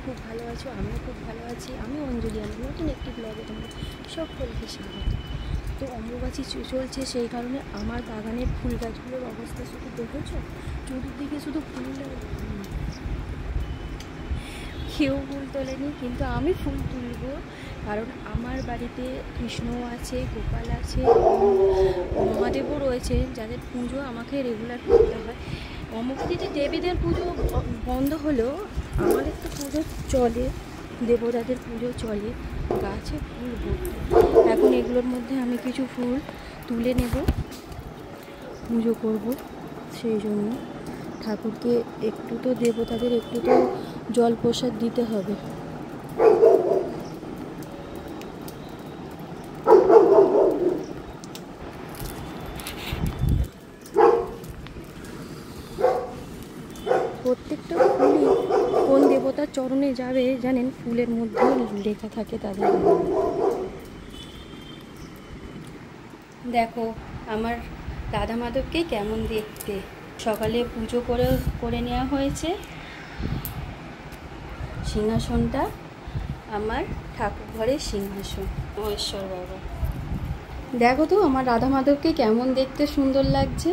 খুব ভালো আছো, আমিও খুব ভালো আছি। আমি অঞ্জলি, আমি নতুন একটি ব্লগে তোমরা সকলকে স্বাগত। তো অম্বুবাচী চলছে, সেই কারণে আমার বাগানের ফুল গাছগুলোর অবস্থা শুধু দেখেছো, চতুর্দিকে শুধু ফুল। কেউ ফুল তোলেনি, কিন্তু আমি ফুল তুলব, কারণ আমার বাড়িতে কৃষ্ণ আছে, গোপাল আছে, মহাদেবও রয়েছে, যাদের পুজো আমাকে রেগুলার করতে হয়। অম্বুবাচীতে দেবীদের পুজো বন্ধ হলেও আমাদের তো পুজো চলে, দেবতাদের পুজো চলে। গাছে ফুল ভর্তি। এখন এগুলোর মধ্যে আমি কিছু ফুল তুলে নেব, পুজো করব। সেই জন্য ঠাকুরকে একটু তো, দেবতাদের একটু তো জল প্রসাদ দিতে হবে। প্রত্যেকটা ফুলই কোন দেবতার চরণে যাবে জানেন, ফুলের মধ্যে লেখা থাকে তাদের। দেখো আমার রাধা মাধবকে কেমন দেখতে। সকালে পুজো করে নেওয়া হয়েছে। সিংহাসনটা আমার ঠাকুর ঘরের সিংহাসন, মহেশ্বর বাবা। দেখো তো আমার রাধা মাধবকে কেমন দেখতে সুন্দর লাগছে।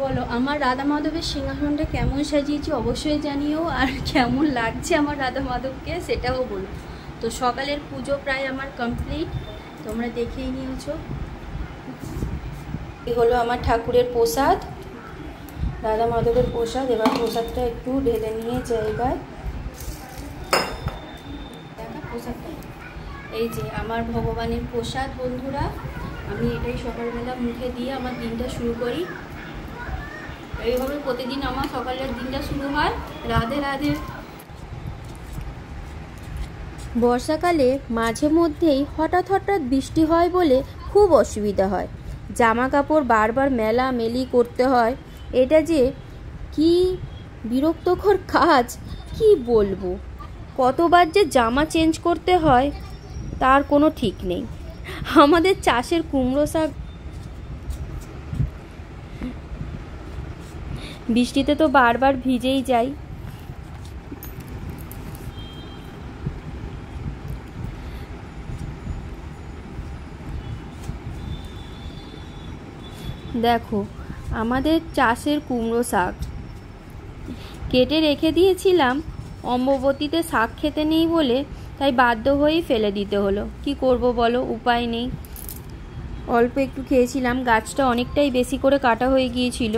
বলো আমার রাধা মাধবের সিংহাসনটা কেমন সাজিয়েছি অবশ্যই জানিও, আর কেমন লাগছে আমার রাধা মাধবকে সেটাও বলো। তো সকালের পুজো প্রায় আমার কমপ্লিট, তোমরা দেখেই নিয়েছো। এই হলো আমার ঠাকুরের প্রসাদ, রাধা মাধবের প্রসাদ। এবার প্রসাদটা একটু ঢেলে নিয়ে জায়গায়, দেখা প্রসাদটা, এই যে আমার ভগবানের প্রসাদ বন্ধুরা। আমি এটাই সকালবেলা মুখে দিয়ে আমার দিনটা শুরু করি। এইভাবে প্রতিদিন আমার সকালের দিনটা শুরু হয়। রাধে রাধে। বর্ষাকালে মাঝে মধ্যেই হঠাৎ বৃষ্টি হয় বলে খুব অসুবিধা হয়। জামা কাপড় বারবার মেলি করতে হয়। এটা যে কি বিরক্তকর কাজ কি বলবো। কতবার যে জামা চেঞ্জ করতে হয় তার কোনো ঠিক নেই। আমাদের চাষের কুমড়ো শাক বৃষ্টিতে তো বারবার ভিজেই যায়। দেখো আমাদের চাষের কুমড়ো শাক কেটে রেখে দিয়েছিলাম, অম্বুবাচীতে শাক খেতে নেই বলে তাই বাধ্য হয়েই ফেলে দিতে হলো। কি করব বলো, উপায় নেই। অল্প একটু খেয়েছিলাম, গাছটা অনেকটাই বেশি করে কাটা হয়ে গিয়েছিল।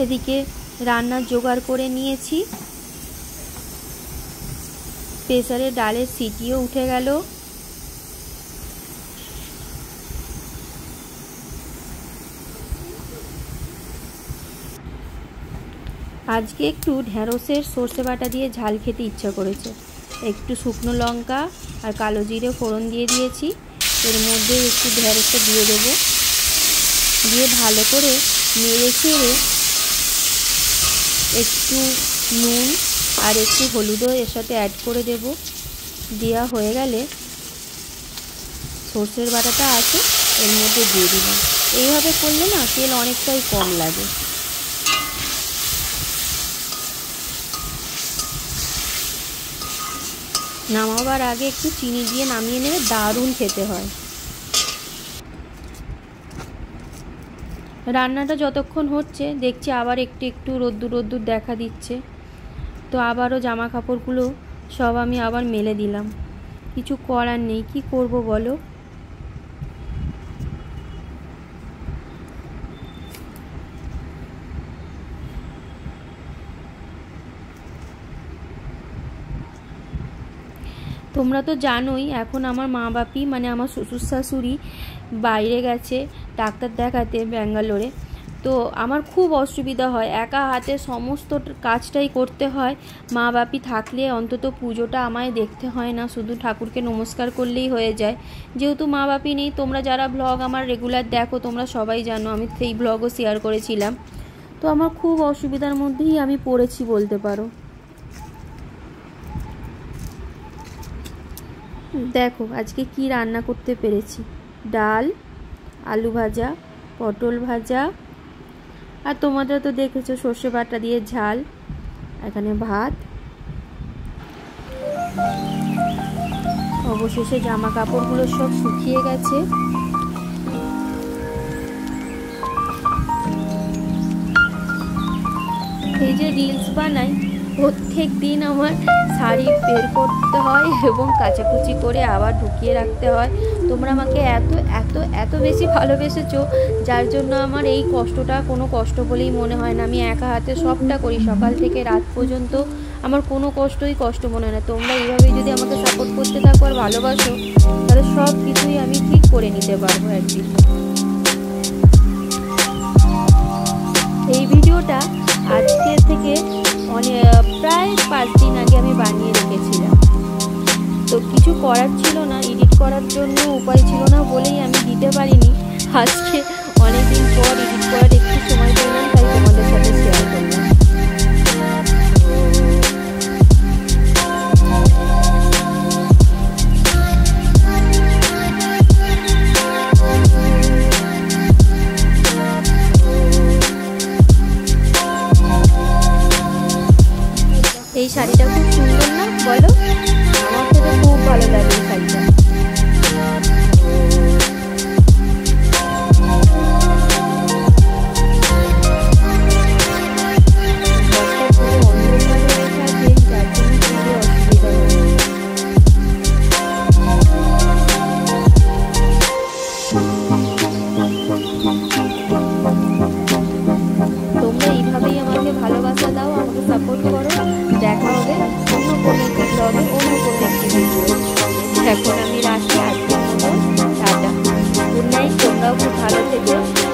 এদিকে রান্নার জোগাড় করে নিয়েছি। প্রেসারে ডালের সিটিও উঠে গেল। আজকে একটু ঢেঁড়সের সর্ষে বাটা দিয়ে ঝাল খেতে ইচ্ছা করেছে। একটু শুকনো লঙ্কা আর কালো জিরে ফোড়ন দিয়ে দিয়েছি। এর মধ্যে একটু ঢেঁড়সটা দিয়ে দেবো, দিয়ে ভালো করে নেড়ে চেড়ে একটু নুন আর একটু হলুদও এর সাথে অ্যাড করে দেব। দেওয়া হয়ে গেলে সর্ষের বাটাটা আছে এর মধ্যে দিয়ে দিলাম। এইভাবে করলে না তেল অনেকটাই কম লাগে। নামাবার আগে একটু চিনি দিয়ে নামিয়ে নেবে, দারুণ খেতে হয়। রান্নাটা যতক্ষণ হচ্ছে দেখছি আবার একটু রোদ্দুর দেখা দিচ্ছে। তো আবারও জামা কাপড়গুলো সব আমি আবার মেলে দিলাম। কিছু করার নেই, কি করব বলো। তোমরা তো জানোই এখন আমার মা বাপি মানে আমার শ্বশুর শাশুড়ি বাইরে গেছে ডাক্তার দেখাতে ব্যাঙ্গালোরে। তো আমার খুব অসুবিধা হয়, একা হাতে সমস্ত কাজটাই করতে হয়। মা বাপি থাকলে অন্তত পুজোটা আমায় দেখতে হয় না, শুধু ঠাকুরকে নমস্কার করলেই হয়ে যায়। যেহেতু মা বাপি নেই, তোমরা যারা ব্লগ আমার রেগুলার দেখো তোমরা সবাই জানো, আমি সেই ব্লগও শেয়ার করেছিলাম। তো আমার খুব অসুবিধার মধ্যেই আমি পড়েছি বলতে পারো। দেখো আজকে কি রান্না করতে পেরেছি। ডাল, আলু ভাজা, পটল ভাজা, আর তোমাদের তো দেখেছো সর্ষে বাটা দিয়ে ঝাল। এখানে ভাত। অবশেষে জামা কাপড়গুলো সব শুকিয়ে গেছে। এই যে রিলস বানাই, প্রত্যেক দিন আমার শাড়ি বের করতে হয় এবং কাচাকুচি করে আবার ঢুকিয়ে রাখতে হয়। তোমরা আমাকে এত এত এত বেশি ভালোবেসেছো, যার জন্য আমার এই কষ্টটা কোনো কষ্ট বলেই মনে হয় না। আমি একা হাতে সবটা করি, সকাল থেকে রাত পর্যন্ত আমার কোনো কষ্ট মনে হয় না। তোমরা এইভাবেই যদি আমাকে সাপোর্ট করতে থাকো আর ভালোবাসো, তাহলে সব কিছুই আমি ঠিক করে নিতে পারবো একদিন। এই ভিডিওটা আজকে থেকে প্রায় 5 দিন আগে আমি বানিয়ে রেখেছিলাম, তো কিছু করার ছিল না, এডিট করার জন্য উপায় ছিল না বলেই আমি দিতে পারিনি। আজকে অনেকদিন পর এডিট করার একটু সময় পেলাম, তাই তোমাদের সাথে শেয়ার করলাম। এই শাড়িটা খুব সুন্দর না বলো? আমার তো খুব ভালো লাগে এই শাড়িটা। তোমরা এইভাবেই আমাকে ভালোবাসা দাও, আমাকে সাপোর্ট করো। দেখা হবে অন্য কোনো একটি ব্লগে, অন্য কোনো একটি ভিডিও। এখন আমি রাখি, আজকের মতো টাটা, গুড নাইট। তোমরাও খুব ভালো থেকো।